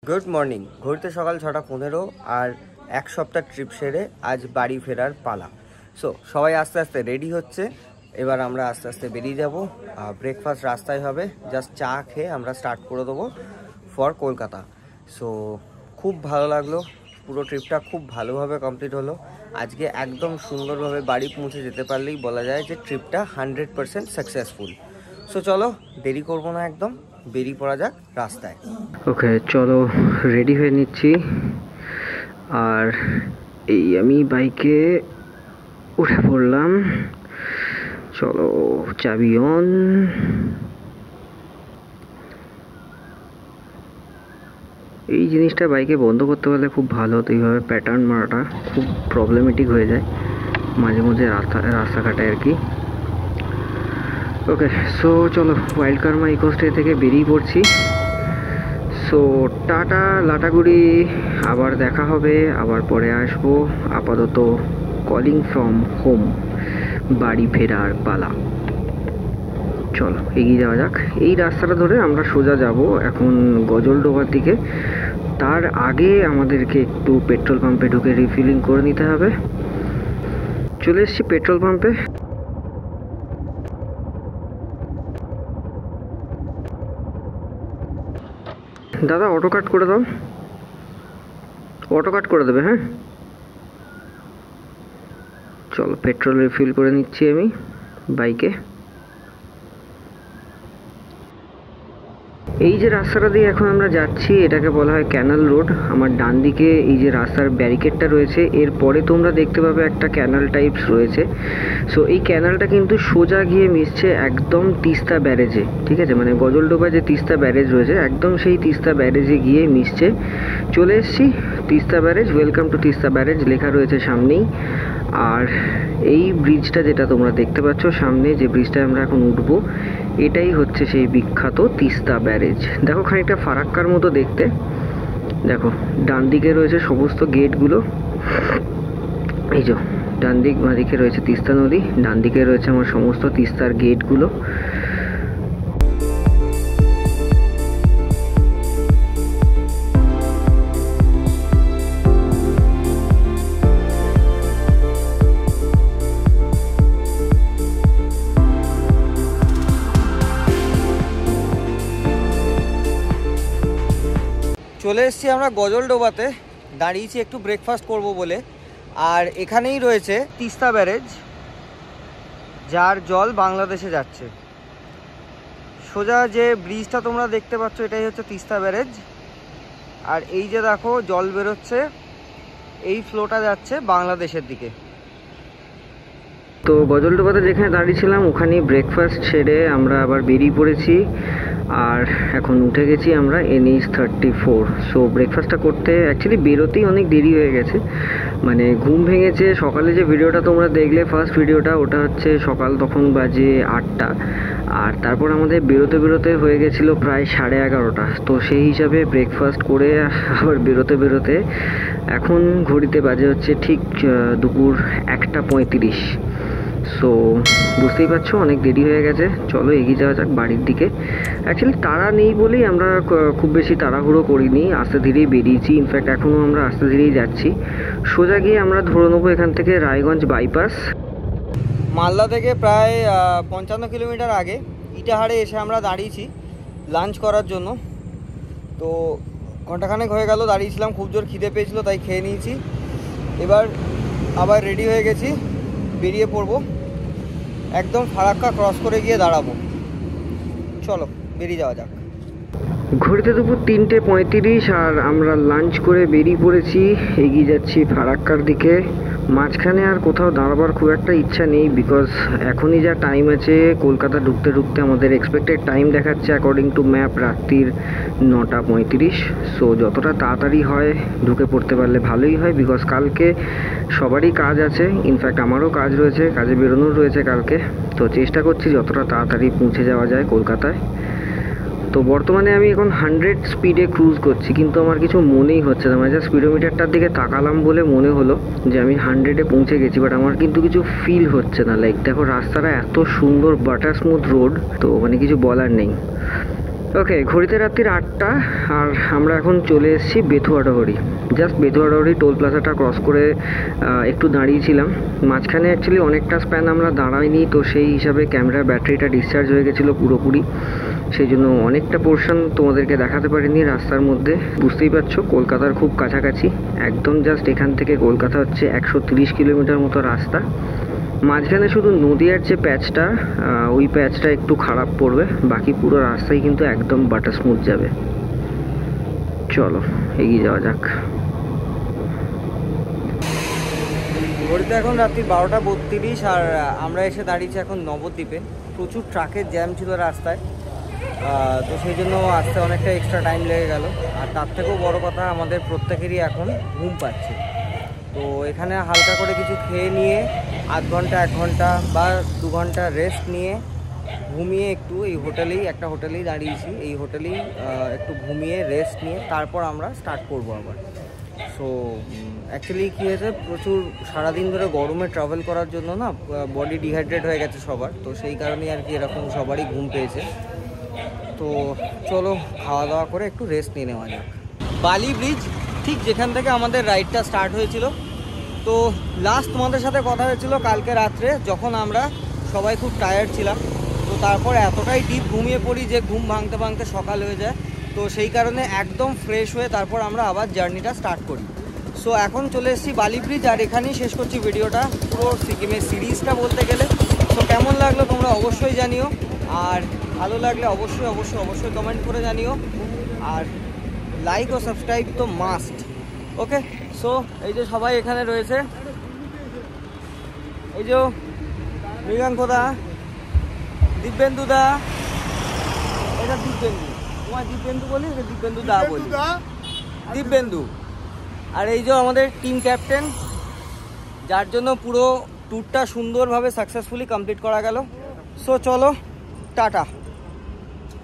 Good morning. ঘুরতে সকাল 6:15 আর এক সপ্তাহ ট্রিপ সেরে আজ বাড়ি ফেরার পালা। সো সবাই আস্তে আস্তে রেডি হচ্ছে। এবার আমরা আস্তে আস্তে বেরিয়ে যাব। ব্রেকফাস্ট রাস্তায় হবে, জাস্ট চা খেয়ে আমরা স্টার্ট করে দেবো ফর কলকাতা। সো খুব ভালো লাগলো, পুরো ট্রিপটা খুব ভালোভাবে কমপ্লিট হলো। আজকে একদম সুন্দরভাবে বাড়ি পৌঁছে যেতে পারলেই বলা যায় যে ট্রিপটা 100% সাকসেসফুল। সো চলো দেরি করবো না, একদম বেরিয়ে পড়া যাক রাস্তায়। ওকে, চলো রেডি হয়ে নিচ্ছি। আর এই আমি বাইকে উঠে পড়লাম। চলো চাবি অন। এই জিনিসটা বাইকে বন্ধ করতে পারলে খুব ভালো হতো। এইভাবে প্যাটার্ন মারাটা খুব প্রবলেমেটিক হয়ে যায় মাঝে মাঝে রাস্তাঘাটে আর কি। ওকে, সো চলো ওয়াইল্ড কার্মা ইকোস্টে থেকে বেরিয়ে পড়ছি। সো টাটা লাটাগুড়ি, আবার দেখা হবে, আবার পরে আসবো। আপাতত কলিং ফ্রম হোম, বাড়ি ফেরার পালা। চলো এগিয়ে যাওয়া যাক। এই রাস্তাটা ধরে আমরা সোজা যাব এখন গজলডোবার দিকে। তার আগে আমাদেরকে একটু পেট্রোল পাম্পে ঢুকে রিফিলিং করে নিতে হবে। চলে এসেছি পেট্রোল পাম্পে। দাদা অটো কাট করে দাও, অটো কাট করে দেবে। হ্যাঁ চলো পেট্রোল রিফিল করে নিচ্ছি আমি বাইকে। এই যে রাস্তাটা দিয়ে এখন আমরা যাচ্ছি এটাকে বলা হয় ক্যানাল রোড। আমার ডান দিকে এই যে রাস্তার ব্যারিকেডটা রয়েছে, এরপরে তোমরা দেখতে পাবে একটা ক্যানাল টাইপস রয়েছে। সো এই ক্যানালটা কিন্তু সোজা গিয়ে মিশছে একদম তিস্তা ব্যারেজে, ঠিক আছে? মানে গজলডোবা যে তিস্তা ব্যারেজ রয়েছে একদম সেই তিস্তা ব্যারেজে গিয়ে মিশছে। চলে এসছি Teesta barrage. Welcome to Teesta barrage লেখা রয়েছে সামনেই। আর এই ব্রিজটা যেটা তোমরা দেখতে পাচ্ছ সামনে, যে ব্রিজটা আমরা এখন উঠবো, এটাই হচ্ছে সেই বিখ্যাত তিস্তা ব্যারেজ। দেখো খানিকটা ফারাক্কার মতো দেখতে। দেখো ডান দিকে রয়েছে সমস্ত গেটগুলো, এই যে ডান দিক বাঁ দিকে রয়েছে তিস্তা নদী, ডান দিকে রয়েছে আমার সমস্ত তিস্তার গেটগুলো। চলে এসেছি আমরা গজলডোবাতে, দাঁড়িয়েছি একটু ব্রেকফাস্ট করব বলে। আর এখানেই রয়েছে তিস্তা ব্যারেজ, যার জল বাংলাদেশে যাচ্ছে। সোজা যে ব্রিজটা তোমরা দেখতে পাচ্ছ এটাই হচ্ছে তিস্তা ব্যারেজ। আর এই যে দেখো জল বেরোচ্ছে, এই ফ্লোটা যাচ্ছে বাংলাদেশের দিকে। তো গজলডোবাতে যেখানে দাঁড়িয়েছিলাম ওখানেই ব্রেকফাস্ট সেরে আমরা আবার বেরিয়ে পড়েছি। আর এখন উঠে গেছি আমরা NH34। সো ব্রেকফাস্টটা করতে অ্যাকচুয়ালি বেরোতেই অনেক দেরি হয়ে গেছে, মানে ঘুম ভেঙেছে। সকালে যে ভিডিওটা তোমরা দেখলে ফার্স্ট ভিডিওটা, ওটা হচ্ছে সকাল তখন বাজে 8টা। আর তারপর আমাদের বেরোতে বেরোতে হয়ে গেছিলো প্রায় 11:30। তো সেই হিসাবে ব্রেকফাস্ট করে আবার বেরোতে বেরোতে এখন ঘড়িতে বাজে হচ্ছে ঠিক দুপুর 1:35। সো বুঝতেই পারছো অনেক দেরি হয়ে গেছে। চলো এগিয়ে যাওয়া যাক বাড়ির দিকে। অ্যাকচুয়ালি তাড়া নেই বলেই আমরা খুব বেশি তাড়াহুড়ো করিনি, আস্তে ধীরেই বেরিয়েছি। ইনফ্যাক্ট এখনও আমরা আস্তে ধীরেই যাচ্ছি। সোজা গিয়ে আমরা ধরে নেবো এখান থেকে রায়গঞ্জ বাইপাস। মালদা থেকে প্রায় 55 কিলোমিটার আগে ইটাহারে এসে আমরা দাঁড়িয়েছি লাঞ্চ করার জন্য। তো ঘন্টাখানেক হয়ে গেল দাঁড়িয়েছিলাম, খুব জোর খিদে পেয়েছিল তাই খেয়ে নিয়েছি। এবার আবার রেডি হয়ে গেছি, বেরিয়ে পড়বো। একদম ফারাক্কা ক্রস করে গিয়ে দাঁড়াবো। চলো বেরিয়ে যাওয়া যাক। ঘড়িতে দুপুর 3:35 আর আমরা লাঞ্চ করে বেরিয়ে পড়েছি, এগিয়ে যাচ্ছি ফারাক্কার দিকে। মাঝখানে আর কোথাও দাঁড়াবার খুব একটা ইচ্ছা নেই, বিকজ এখনই যা টাইম আছে কলকাতা ঢুকতে ঢুকতে আমাদের এক্সপেক্টেড টাইম দেখাচ্ছে অ্যাকর্ডিং টু ম্যাপ রাত্রির 9:35। সো যতটা তাড়াতাড়ি হয় ঢুকে পড়তে পারলে ভালোই হয়, বিকজ কালকে সবারই কাজ আছে। ইনফ্যাক্ট আমারও কাজ রয়েছে, কাজে বেরোনোর রয়েছে কালকে। তো চেষ্টা করছি যতটা তাড়াতাড়ি পৌঁছে যাওয়া যায় কলকাতায়। তো বর্তমানে আমি এখন 100 স্পিডে ক্রুজ করছি, কিন্তু আমার কিছু মনেই হচ্ছে না। মানে জাস্ট স্পিডোমিটারটার দিকে তাকালাম বলে মনে হলো যে আমি 100-এ পৌঁছে গেছি, বাট আমার কিন্তু কিছু ফিল হচ্ছে না। লাইক দেখো রাস্তাটা এত সুন্দর, বাটার স্মুথ রোড, তো মানে কিছু বলার নেই। ওকে, ঘড়িতে রাত্রির 8টা আর আমরা এখন চলে এসেছি বেথুয়াডহরি। জাস্ট বেথুয়াডহরি টোল প্লাজাটা ক্রস করে একটু দাঁড়িয়েছিলাম। মাঝখানে অ্যাকচুয়ালি অনেকটা স্প্যান আমরা দাঁড়াইনি, তো সেই হিসাবে ক্যামেরার ব্যাটারিটা ডিসচার্জ হয়ে গেছিলো পুরোপুরি, সেই জন্য অনেকটা পোর্শন তোমাদেরকে দেখাতে পারিনি রাস্তার মধ্যে। বুঝতেই পারছো কলকাতার খুব কাছাকাছি, একদম জাস্ট এখান থেকে কলকাতা হচ্ছে 130 কিলোমিটার মতো রাস্তা। মাঝখানে শুধু নদীয়ার যে প্যাচটা, ওই প্যাচটা একটু খারাপ পড়বে, বাকি পুরো রাস্তায় কিন্তু একদম বাটার স্মুথ যাবে। চলো এগিয়ে যাওয়া যাক। ঘড়িতে এখন রাত্রি 12:32 আর আমরা এসে দাঁড়িয়েছি এখন নবদ্বীপে। প্রচুর ট্রাকের জ্যাম ছিল রাস্তায়, তো সেই জন্য আসতে অনেকটা এক্সট্রা টাইম লেগে গেল। আর তার থেকেও বড় কথা, আমাদের প্রত্যেকেরই এখন ঘুম পাচ্ছে। তো এখানে হালকা করে কিছু খেয়ে নিয়ে আধ ঘন্টা 1 ঘন্টা বা 2 ঘন্টা রেস্ট নিয়ে ঘুমিয়ে একটু এই হোটেলেই, একটা হোটেলেই দাঁড়িয়েছি, এই হোটেলেই একটু ঘুমিয়ে রেস্ট নিয়ে তারপর আমরা স্টার্ট করবো আবার। সো অ্যাকচুয়ালি কী হয়েছে, প্রচুর সারাদিন ধরে গরমে ট্রাভেল করার জন্য না বডি ডিহাইড্রেট হয়ে গেছে সবার, তো সেই কারণেই আর কি এরকম সবারই ঘুম পেয়েছে। তো চলো খাওয়া দাওয়া করে একটু রেস্ট নিয়ে নেওয়া যাক। বালি ব্রিজ, ঠিক যেখান থেকে আমাদের রাইডটা স্টার্ট হয়েছিল। তো লাস্ট তোমাদের সাথে কথা হয়েছিল কালকে রাত্রে, যখন আমরা সবাই খুব টায়ার্ড ছিলাম। তো তারপর এতটাই ডিপ ঘুমিয়ে পড়ি যে ঘুম ভাঙতে ভাঙতে সকাল হয়ে যায়। তো সেই কারণে একদম ফ্রেশ হয়ে তারপর আমরা আবার জার্নিটা স্টার্ট করি। সো এখন চলে এসেছি বালি ব্রিজ, আর এখানেই শেষ করছি ভিডিওটা, পুরো সিকিমের সিরিজটা বলতে গেলে। তো কেমন লাগলো তোমরা অবশ্যই জানিও, আর ভালো লাগলে অবশ্যই অবশ্যই অবশ্যই কমেন্ট করে জানিও, আর লাইক ও সাবস্ক্রাইব তো মাস্ট। ওকে, সো এই যে সবাই এখানে রয়েছে, এই যে মৃগাঙ্কদা, দিব্যেন্দু দা, এটা দিব্যেন্দু, তোমার দিব্যেন্দু বলি, এটা দিব্যেন্দু দা বলি, দিব্যেন্দু। আর এই যে আমাদের টিম ক্যাপ্টেন, যার জন্য পুরো ট্যুরটা সুন্দরভাবে সাকসেসফুলি কমপ্লিট করা গেল। সো চলো টাটা।